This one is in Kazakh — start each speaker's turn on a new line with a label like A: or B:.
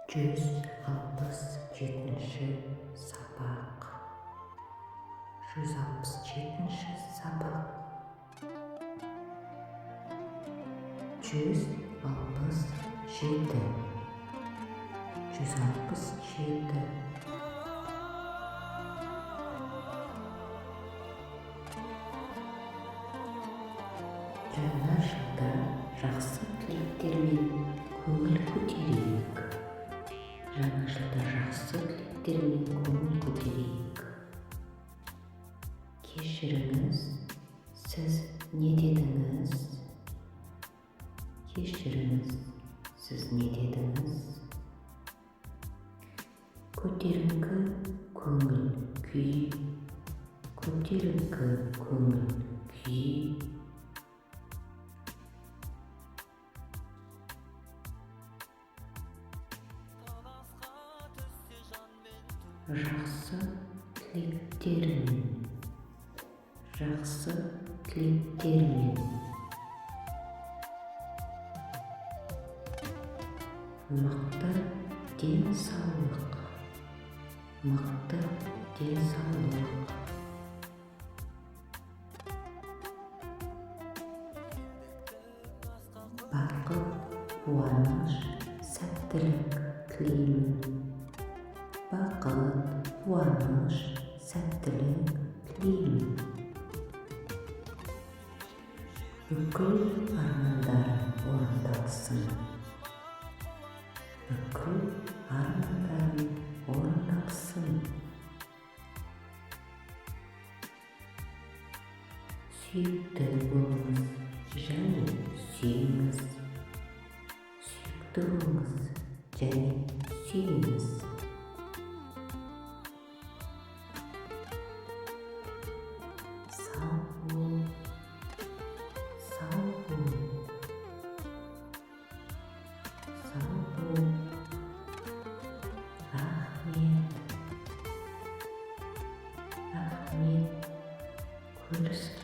A: 167-ші сабақ. 167-ші сабақ. 167. 167. Жаңа жылда жақсы тілектермен көңіл көтерейік. Жаңа жылда жақсы тілектермен көңіл көтерейік. Кешіріңіз, сіз не дедіңіз? Кешіріңіз, сіз не дедіңіз? Көтеріңкі көңіл күй. Көтеріңкі көңіл күй. Жақсы тілектермен. Жақсы тілектермен. Мықты денсаулық. Мықты денсаулық. Бақыт, қуаныш, сәттілік тілеймін. Бақыт, қуаныш, сәттілік тілеймін. Бүкіл армандарым орындалсын. Бүкіл армандарым орындалсын. Сүйікті болыңыз және сүйіңіз. Сүйікті болыңыз және сүйіңіз. Сау бол. Сау бол. Сау бол. Рахмет. Рахмет. Көріскенше.